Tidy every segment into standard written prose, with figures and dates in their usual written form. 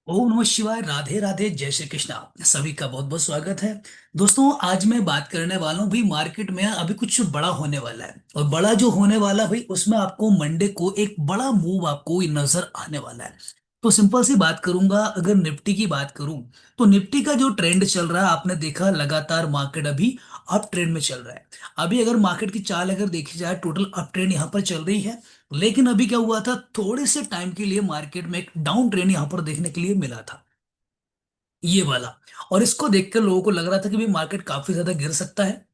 ओम नमः शिवाय। राधे राधे, जय श्री कृष्णा। सभी का बहुत बहुत स्वागत है। दोस्तों, आज मैं बात करने वाला हूँ भाई, मार्केट में अभी कुछ बड़ा होने वाला है। और बड़ा जो होने वाला है भाई, उसमें आपको मंडे को एक बड़ा मूव आपको नजर आने वाला है। तो सिंपल सी बात करूंगा, अगर निफ्टी की बात करूं तो निफ्टी का जो ट्रेंड चल रहा है, आपने देखा लगातार मार्केट अभी अप ट्रेंड में चल रहा है। अभी अगर मार्केट की चाल अगर देखी जाए, टोटल अप ट्रेंड यहाँ पर चल रही है। लेकिन अभी क्या हुआ था, थोड़े से टाइम के लिए मार्केट में एक डाउन ट्रेंड यहां पर देखने के लिए मिला था, ये वाला। और इसको देखकर लोगों को लग रहा था कि भाई मार्केट काफी ज्यादा गिर सकता है।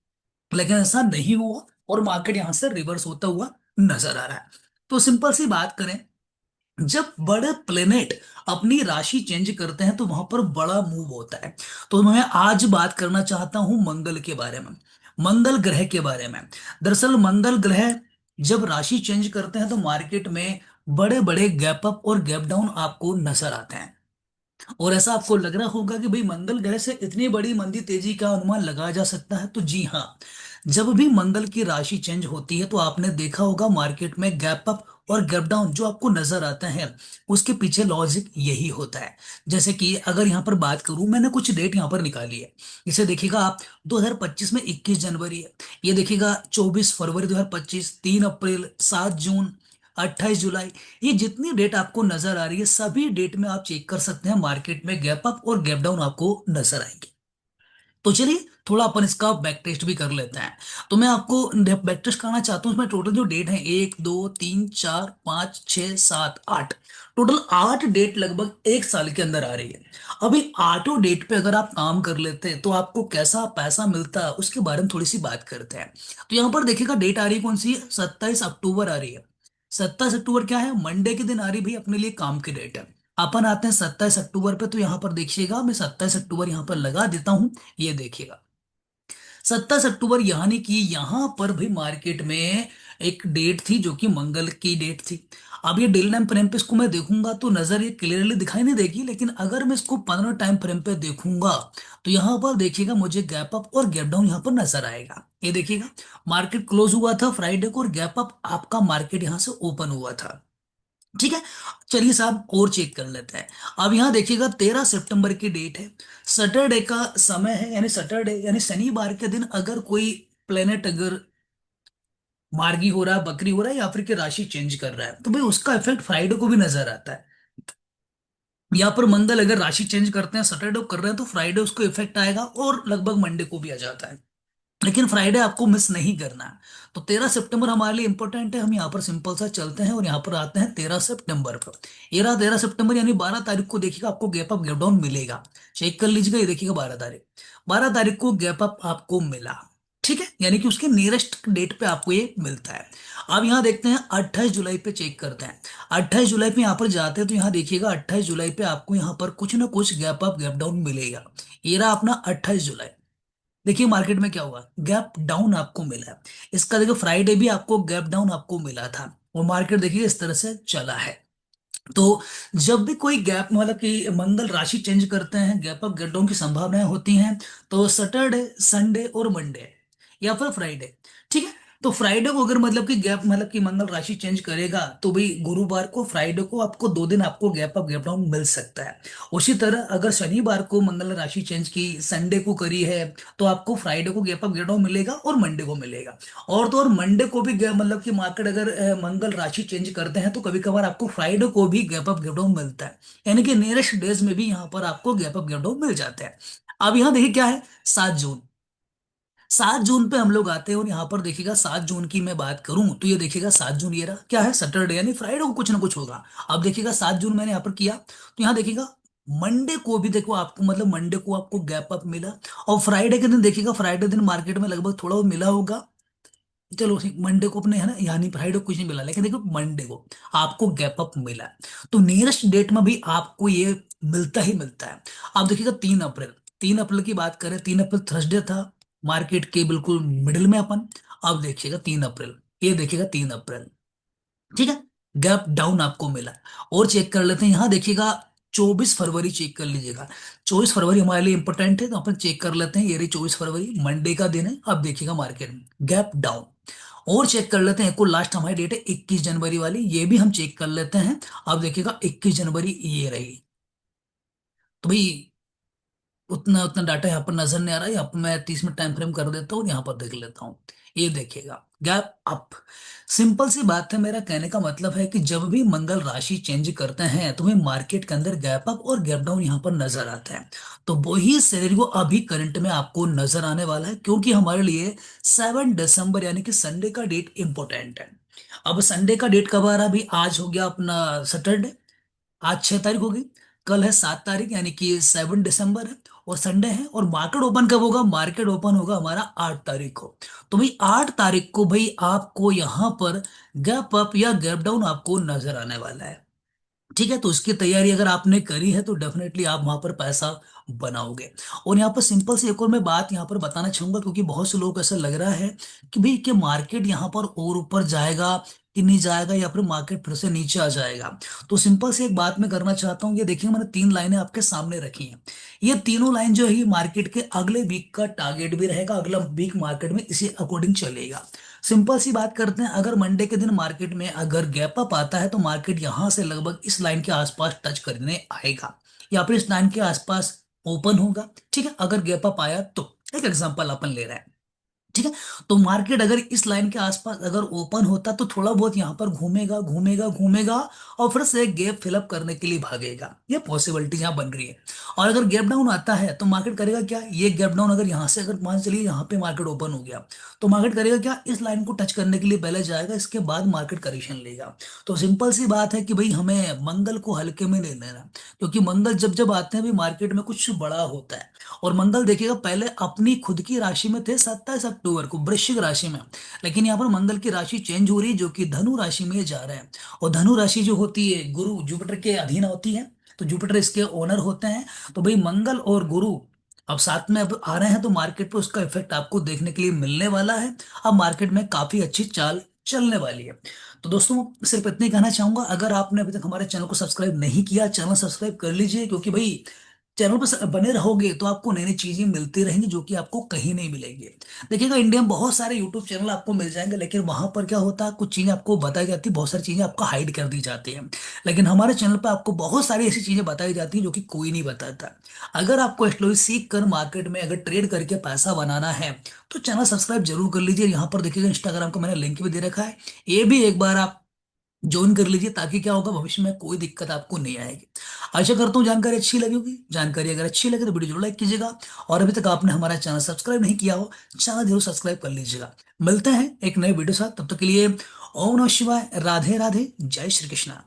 लेकिन ऐसा नहीं हुआ और मार्केट यहां से रिवर्स होता हुआ नजर आ रहा है। तो सिंपल सी बात करें, जब बड़े प्लेनेट अपनी राशि चेंज करते हैं तो वहां पर बड़ा मूव होता है। तो मैं आज बात करना चाहता हूं मंगल के बारे में, मंगल ग्रह के बारे में। दरअसल मंगल ग्रह जब राशि चेंज करते हैं तो मार्केट में बड़े बड़े गैप अप और गैप डाउन आपको नजर आते हैं। और ऐसा आपको लग रहा होगा कि भाई मंगल ग्रह से इतनी बड़ी मंदी तेजी का अनुमान लगाया जा सकता है। तो जी हाँ, जब भी मंगल की राशि चेंज होती है तो आपने देखा होगा मार्केट में गैप अप और गैप डाउन जो आपको नजर आता है, उसके पीछे लॉजिक यही होता है। जैसे कि अगर यहाँ पर बात करूं, मैंने कुछ डेट यहाँ पर निकाली है। इसे देखिएगा आप, 2025 में 21 जनवरी है। ये देखिएगा 24 फरवरी 2025, 3 अप्रैल, 7 जून, 28 जुलाई। ये जितनी डेट आपको नजर आ रही है, सभी डेट में आप चेक कर सकते हैं, मार्केट में गैप अप और गैप डाउन आपको नजर आएंगे। तो चलिए थोड़ा अपन इसका बैक टेस्ट भी कर लेते हैं। तो मैं आपको बैक टेस्ट करना चाहता हूँ। इसमें टोटल जो डेट है, 1 2 3 4 5 6 7 8, टोटल 8 डेट लगभग एक साल के अंदर आ रही है। अभी आठों डेट पे अगर आप काम कर लेते हैं तो आपको कैसा पैसा मिलता है, उसके बारे में थोड़ी सी बात करते हैं। तो यहाँ पर देखिएगा डेट आ रही है कौन सी है, 27 अक्टूबर आ रही है। 27 अक्टूबर क्या है, मंडे के दिन आ रही भाई, अपने लिए काम की डेट है। अपन आते हैं 27 अक्टूबर पे। तो यहां पर देखिएगा, मैं 27 अक्टूबर यहां पर लगा देता हूं। ये देखिएगा 27 अक्टूबर, यानी कि यहां पर भी मार्केट में एक डेट थी जो कि मंगल की डेट थी। अब ये डेली टाइम फ्रेम पे इसको मैं देखूंगा तो नजर ये क्लियरली दिखाई नहीं देगी, लेकिन अगर मैं इसको 15 टाइम फ्रेम पे देखूंगा तो यहां पर देखिएगा मुझे गैप अप और गैप डाउन यहां पर नजर आएगा। ये देखिएगा, मार्केट क्लोज हुआ था फ्राइडे को और गैप अप आपका मार्केट यहां से ओपन हुआ था। ठीक है, चलिए साहब और चेक कर लेते हैं। अब यहां देखिएगा 13 सितंबर की डेट है, सैटरडे का समय है, यानी सैटरडे यानी शनिवार के दिन अगर कोई प्लेनेट अगर मार्गी हो रहा है, बकरी हो रहा है, या फिर के राशि चेंज कर रहा है, तो भाई उसका इफेक्ट फ्राइडे को भी नजर आता है। या पर मंगल अगर राशि चेंज करते हैं, सैटरडे को कर रहे हैं, तो फ्राइडे उसको इफेक्ट आएगा और लगभग मंडे को भी आ जाता है। लेकिन फ्राइडे आपको मिस नहीं करना है। तो 13 सितंबर हमारे लिए इंपॉर्टेंट है। हम यहाँ पर सिंपल सा चलते हैं और यहाँ पर आते हैं 13 सितंबर पर। ये रहा 13 सितंबर, यानी 12 तारीख को देखिएगा आपको गैप अप गैप डाउन मिलेगा। चेक कर लीजिएगा, ये देखिएगा 12 तारीख, 12 तारीख को गैप अप आपको मिला। ठीक है, यानी कि उसके नियरेस्ट डेट पे आपको ये मिलता है। अब यहाँ देखते हैं 28 जुलाई पे, चेक करते हैं। 28 जुलाई पे यहाँ पर जाते हैं तो यहाँ देखिएगा 28 जुलाई पे आपको यहाँ पर कुछ ना कुछ गैप अप गैप डाउन मिलेगा। ये रहा अपना 28 जुलाई। देखिए मार्केट में क्या हुआ, गैप डाउन आपको मिला है। इसका देखिए फ्राइडे भी आपको गैप डाउन आपको मिला था। और मार्केट देखिए इस तरह से चला है। तो जब भी कोई गैप, मतलब कि मंगल राशि चेंज करते हैं, गैप अप गैप डाउन की संभावनाएं होती हैं। तो सैटरडे, संडे और मंडे, या फिर फ्राइडे। ठीक है, तो फ्राइडे को अगर मतलब कि गैप, मतलब कि मंगल राशि चेंज करेगा तो भाई गुरुवार को, फ्राइडे को आपको 2 दिन आपको गैप अप गैप डाउन मिल सकता है। उसी तरह अगर शनिवार को मंगल राशि चेंज की, संडे को करी है, तो आपको फ्राइडे को गैप अप गैप डाउन मिलेगा और मंडे को मिलेगा। और तो और मंडे को भी मतलब कि मार्केट अगर मंगल राशि चेंज करते हैं तो कभी कभार आपको फ्राइडे को भी गैप अप गैप डाउन मिलता है। यानी कि नियरेस्ट डेज में भी यहाँ पर आपको गैप अप गैप डाउन मिल जाते हैं। अब यहाँ देखिए क्या है, 7 जून। 7 जून पे हम लोग आते हैं और यहाँ पर देखिएगा 7 जून की मैं बात करूं तो ये देखिएगा 7 जून, ये रहा क्या है, सैटरडे, यानी फ्राइडे को कुछ ना कुछ होगा। अब देखिएगा 7 जून मैंने यहाँ पर किया तो यहाँ देखिएगा मंडे को भी देखो आपको, मतलब मंडे को आपको गैप अप मिला। और फ्राइडे के दिन देखिएगा, फ्राइडे दिन मार्केट में लगभग थोड़ा वो मिला होगा। चलो ठीक, मंडे को अपने है ना, यानी फ्राइडे को कुछ नहीं मिला, लेकिन देखो मंडे को आपको गैप अप मिला। तो नियरेस्ट डेट में भी आपको ये मिलता ही मिलता है। आप देखिएगा 3 अप्रैल, 3 अप्रैल की बात करें, 3 अप्रैल थर्सडे था, मार्केट के बिल्कुल मिडिल में अपन। अब देखिएगा 3 अप्रैल, ये देखिएगा 3 अप्रैल। ठीक है, गैप डाउन आपको मिला। और चेक कर लेते हैं, यहां देखिएगा 24 फरवरी, चेक कर लीजिएगा। 24 फरवरी हमारे लिए इंपॉर्टेंट है तो अपन चेक कर लेते हैं। ये रही 24 फरवरी, मंडे का दिन है। अब देखिएगा मार्केट में गैप डाउन। और चेक कर लेते हैं, एक और लास्ट हमारी डेट है 21 जनवरी वाली, ये भी हम चेक कर लेते हैं। अब देखिएगा 21 जनवरी ये रही। तो भाई उतना उतना डाटा यहाँ पर नजर नहीं आ रहा है। यहाँ पर मैं 30 मिनट टाइम फ्रेम कर देता हूँ और यहाँ पर देख लेता हूँ। ये देखिएगा, गैप अप। सिंपल सी बात है, मेरा कहने का मतलब है कि जब भी मंगल राशि चेंज करते हैं तो हमें मार्केट के अंदर गैप अप और गैप डाउन यहाँ पर नजर आता है। तो वही सिनेरियो अभी करंट में आपको नजर आने वाला है, क्योंकि हमारे लिए 7 दिसंबर यानी कि संडे का डेट इंपॉर्टेंट है। अब संडे का डेट कब आ रहा है? अभी आज हो गया अपना सैटरडे, आज 6 तारीख होगी, कल है 7 तारीख यानी कि 7 दिसंबर है, और संडे है। और मार्केट ओपन कब होगा? मार्केट ओपन होगा हमारा 8 तारीख को। तो भाई 8 तारीख को भाई आपको यहाँ पर गैप अप या गैप डाउन आपको नजर आने वाला है। ठीक है, तो उसकी तैयारी अगर आपने करी है तो डेफिनेटली आप वहां पर पैसा बनाओगे। और यहाँ पर सिंपल सी एक और मैं बात यहाँ पर बताना चाहूंगा, क्योंकि बहुत से लोगों को ऐसा लग रहा है कि भाई कि मार्केट यहाँ पर और ऊपर जाएगा कि नहीं जाएगा, या फिर मार्केट फिर से नीचे आ जाएगा। तो सिंपल से एक बात मैं करना चाहता हूँ, ये देखिए मैंने 3 लाइनें आपके सामने रखी हैं। ये तीनों लाइन जो है ये मार्केट के अगले वीक का टारगेट भी रहेगा, अगला वीक मार्केट में इसी अकॉर्डिंग चलेगा। सिंपल सी बात करते हैं, अगर मंडे के दिन मार्केट में अगर गैप अप आता है तो मार्केट यहां से लगभग इस लाइन के आसपास टच करने आएगा, या फिर इस लाइन के आसपास ओपन होगा। ठीक है, अगर गैप अप आया तो एक एग्जांपल अपन ले रहे हैं। ठीक है, तो मार्केट अगर इस लाइन के आसपास अगर ओपन होता तो थोड़ा बहुत यहां पर घूमेगा घूमेगा घूमेगा, और फिर से एक गैप फिलअप करने के लिए भागेगा। ये पॉसिबिलिटी यहां बन रही है। और अगर गैप डाउन आता है तो मार्केट करेगा क्या? ये गैप डाउन अगर यहां से अगर मान चलिए यहां पे मार्केट ओपन हो गया, तो मार्केट करेगा क्या? इस लाइन को टच करने के लिए पहले जाएगा, इसके बाद मार्केट करेक्शन लेगा। तो सिंपल सी बात है कि भाई हमें मंगल को हल्के में नहीं लेना, क्योंकि मंगल जब जब आते हैं भी मार्केट में कुछ बड़ा होता है। और मंगल देखिएगा, पहले अपनी खुद की राशि में थे 27 अक्टूबर को वृश्चिक राशि में, लेकिन यहाँ पर मंगल की राशि चेंज हो रही है, जो कि धनु राशि में जा रहे हैं। और धनु राशि जो होती है गुरु जुपिटर के अधीन होती है, तो जुपिटर इसके ओनर होते हैं। तो भाई मंगल और गुरु अब साथ में अब आ रहे हैं, तो मार्केट पे उसका इफेक्ट आपको देखने के लिए मिलने वाला है। अब मार्केट में काफी अच्छी चाल चलने वाली है। तो दोस्तों सिर्फ इतने कहना चाहूंगा, अगर आपने अभी तक हमारे चैनल को सब्सक्राइब नहीं किया, चैनल सब्सक्राइब कर लीजिए, क्योंकि भाई चैनल पर बने रहोगे तो आपको नई नई चीजें मिलती रहेंगी जो कि आपको कहीं नहीं मिलेंगी। देखिएगा, इंडिया में बहुत सारे यूट्यूब चैनल आपको मिल जाएंगे, लेकिन वहां पर क्या होता है, कुछ चीजें आपको बताई जाती है, बहुत सारी चीजें आपको हाइड कर दी जाती हैं। लेकिन हमारे चैनल पर आपको बहुत सारी ऐसी चीजें बताई जाती हैं जो कि कोई नहीं बताता। अगर आपको एक्चुअली सीख कर मार्केट में अगर ट्रेड करके पैसा बनाना है तो चैनल सब्सक्राइब जरूर कर लीजिए। यहाँ पर देखिएगा इंस्टाग्राम का मैंने लिंक भी दे रखा है, ये भी एक बार आप ज्वाइन कर लीजिए, ताकि क्या होगा भविष्य में कोई दिक्कत आपको नहीं आएगी। आशा करता हूँ जानकारी अच्छी लगी होगी। जानकारी अगर अच्छी लगे तो वीडियो जरूर लाइक कीजिएगा, और अभी तक आपने हमारा चैनल सब्सक्राइब नहीं किया हो, चैनल जरूर सब्सक्राइब कर लीजिएगा। मिलते हैं एक नए वीडियो साथ, तब तक के लिए ओम नमः शिवाय, राधे राधे, जय श्री कृष्णा।